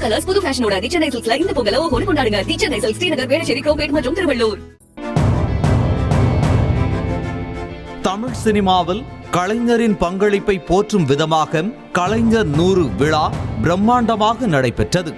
Colours புது ஃபேஷனோட தி சென்னை சில்க்ஸ்ல இந்த பொங்கலை ஓஹோன்னு கொண்டாடுங்க. தி சென்னை சில்க்ஸ் ஸ்ரீநகர், வேளச்சேரி, கோபேட் மற்றும் திருவள்ளூர். தமிழ் சினிமாவில் கலைஞரின் பங்களிப்பை போற்றும் விதமாக கலைஞர் 100 விழா பிரம்மாண்டமாக நடைபெற்றது.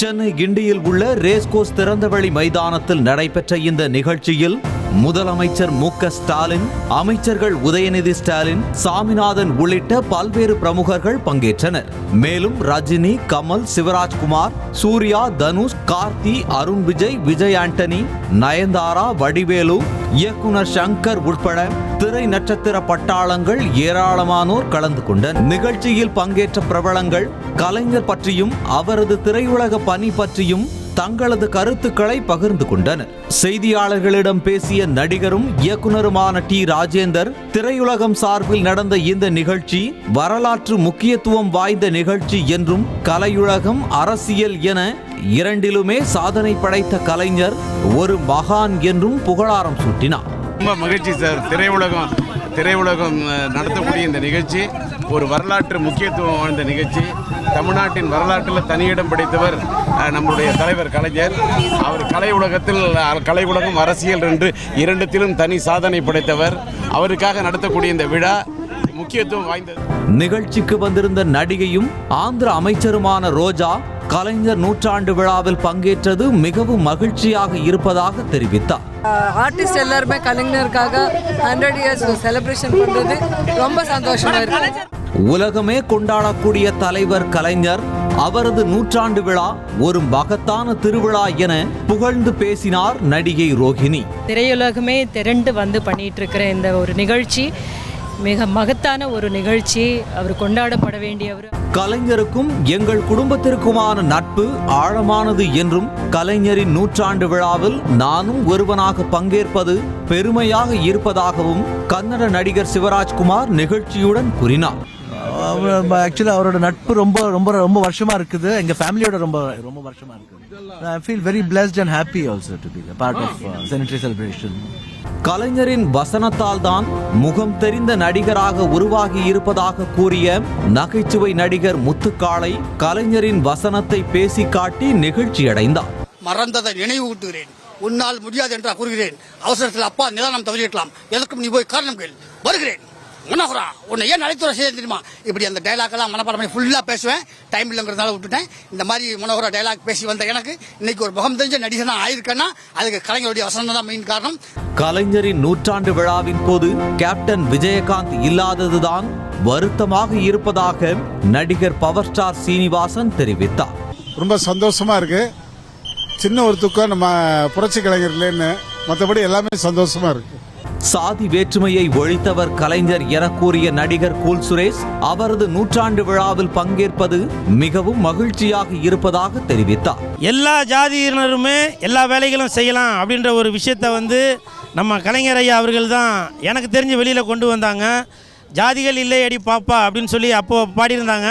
சென்னை கிண்டியில் உள்ள ரேஸ்கோர்ஸ் திறந்தவெளி மைதானத்தில் நடைபெற்ற இந்த நிகழ்ச்சியில் முதலமைச்சர் மு.க. ஸ்டாலின், அமைச்சர்கள் உதயநிதி ஸ்டாலின், சாமிநாதன் உள்ளிட்ட பல்வேறு பிரமுகர்கள் பங்கேற்றனர். மேலும் ரஜினி, கமல், சிவராஜ்குமார், சூர்யா, தனுஷ், கார்த்தி, அருண் விஜய், விஜய் ஆண்டனி, நயன்தாரா, வடிவேலு, இயக்குனர் சங்கர் உட்பட திரை நட்சத்திர பட்டாளங்கள் ஏராளமானோர் கலந்து கொண்டனர். நிகழ்ச்சியில் பங்கேற்ற பிரபலங்கள் கலைஞர் பற்றியும் அவரது திரையுலக பணி பற்றியும் தங்களது கருத்துக்களை பகிர்ந்து கொண்டனர். செய்தியாளர்களிடம் பேசிய நடிகரும் இயக்குனருமான டி. ராஜேந்தர், திரையுலகம் சார்பில் நடந்த இந்த நிகழ்ச்சி வரலாற்று முக்கியத்துவம் வாய்ந்த நிகழ்ச்சி என்றும், கலையுலகம், அரசியல் என இரண்டிலுமே சாதனை படைத்த கலைஞர் ஒரு மகான் என்றும் புகழாரம் சூட்டினார். ரொம்ப மகிழ்ச்சி சார். திரையுலகம் நடத்தக்கூடிய இந்த நிகழ்ச்சி ஒரு வரலாற்று முக்கியத்துவம் வாய்ந்த நிகழ்ச்சி. தமிழ்நாட்டின் வரலாற்றில் தனியிடம் படைத்தவர் நம்முடைய தலைவர் கலைஞர். அவர் கலை உலகம், அரசியல் என்று இரண்டுத்திலும் தனி சாதனை படைத்தவர். அவருக்காக நடத்தக்கூடிய இந்த விழா முக்கியத்துவம் வாய்ந்தது. நிகழ்ச்சிக்கு வந்திருந்த நடிகையும் ஆந்திர அமைச்சருமான ரோஜா, கலைஞர் 100 விழாவில் பங்கேற்றது மிகவும் மகிழ்ச்சியாக இருப்பதாக தெரிவித்தார். ஆர்டிஸ்ட் எல்லாருமே கலைஞருக்காக 100 இயர்ஸ் செலிப்ரேஷன் பண்றது ரொம்ப சந்தோஷமா இருக்கு. உலகமே கொண்டாடக்கூடிய தலைவர் கலைஞர், அவரது 100 விழா ஒரு மகத்தான திருவிழா என புகழ்ந்து பேசினார் நடிகை ரோஹிணி. திரையுலகமே திரண்டு வந்து பண்ணிட்டு இருக்கிற இந்த ஒரு நிகழ்ச்சி மிக மகத்தான ஒரு நிகழ்ச்சி. அவர் கொண்டாடப்பட வேண்டியவர். கலைஞருக்கும் எங்கள் குடும்பத்திற்குமான நட்பு ஆழமானது என்றும், கலைஞரின் 100 விழாவில் நானும் ஒருவனாக பங்கேற்பது பெருமையாக இருப்பதாகவும் கன்னட நடிகர் சிவராஜ்குமார் நிகழ்ச்சியுடன் கூறினார். ஆக்சுவலி அவரோட நட்பு ரொம்ப ரொம்ப ரொம்ப வருஷமா இருக்குது. எங்க ஃபேமிலியோட ரொம்ப ரொம்ப வருஷமா இருக்குது. I feel very blessed and happy also to be a part of Centenary celebration. கலைஞரின் வசனத்தால் தான் முகம் தெரிந்த நடிகராக உருவாகி இருப்பதாக கூறிய நகைச்சுவை நடிகர் முத்துக்காளை கலைஞரின் வசனத்தை பேசி காட்டி நிகழ்ச்சியடைந்தார். மறந்ததை நினைவூட்டுகிறேன், உன்னால் முடியாது என்றா கூறுகிறேன். அவசரத்தில் அப்பா நிதானம் தவறியிருக்கலாம், எதற்கும் நீ போய் காரணம் கேள், வருகிறேன். மனோகரா, உன்னை ஏன் அழைத்துற செய்ய தெரியுமா? இப்படி அந்த டைலாக் எல்லாம் மனப்பாடம் பண்ணி ஃபுல்லா பேசுவேன். டைம் இல்லைங்கிறதுனால விட்டுட்டேன். இந்த மாதிரி மனோகரா டைலாக் பேசி வந்த எனக்கு இன்னைக்கு ஒரு முகம் தெரிஞ்ச நடிகனா ஆயிருக்கேன்னா அதுக்கு கலைஞருடைய வசனம் தான் மெயின் காரணம். கலைஞரின் 100 விழாவின் போது கேப்டன் விஜயகாந்த் இல்லாததுதான் வருத்தமாக இருப்பதாக நடிகர் பவர் ஸ்டார் சீனிவாசன் தெரிவித்தார். ரொம்ப சந்தோஷமா இருக்கு. சின்ன ஒரு துக்கம் நம்ம புரட்சி கலைஞர் இல்லைன்னு, மற்றபடி எல்லாமே சந்தோஷமா இருக்கு. சாதி வேற்றுமையை ஒழித்தவர் கலைஞர் என கூறிய நடிகர் கூல் சுரேஷ், அவரது 100 விழாவில் பங்கேற்பது மிகவும் மகிழ்ச்சியாக இருப்பதாக தெரிவித்தார். எல்லா ஜாதியினருமே எல்லா வேலைகளும் செய்யலாம் அப்படின்ற ஒரு விஷயத்தை நம்ம கலைஞர் ஐயா அவர்கள் தான் எனக்கு தெரிஞ்சு வெளியில் கொண்டு வந்தாங்க. ஜாதிகள் இல்லை அடி பாப்பா அப்படின்னு சொல்லி அப்போது பாடியிருந்தாங்க.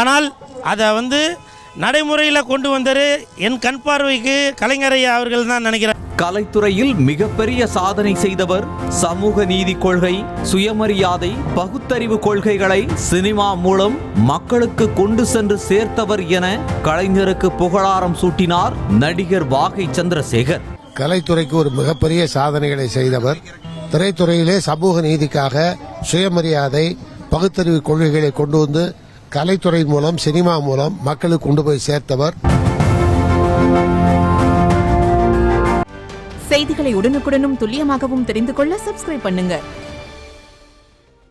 ஆனால் அதை நடைமுறையில் கொண்டு வந்தார் என் கண் பார்வைக்கு கலைஞர் ஐயா அவர்கள் தான் நினைக்கிறேன். கலைத்துறையில் மிகப்பெரிய சாதனை செய்தவர். சமூக நீதி கொள்கை, சுயமரியாதை, பகுத்தறிவு கொள்கைகளை சினிமா மூலம் மக்களுக்கு கொண்டு சென்று சேர்த்தவர் என கலைஞருக்கு புகழாரம் சூட்டினார் நடிகர் வாகை சந்திரசேகர். கலைத்துறைக்கு ஒரு மிகப்பெரிய சாதனைகளை செய்தவர். திரைத்துறையிலே சமூக நீதிக்காக சுயமரியாதை, பகுத்தறிவு கொள்கைகளை கொண்டு வந்து கலைத்துறை மூலம், சினிமா மூலம் மக்களுக்கு கொண்டு போய் சேர்த்தவர். செய்திகளை உடனுக்குடனும் துல்லியமாகவும் தெரிந்து கொள்ள சப்ஸ்கிரைப் பண்ணுங்க.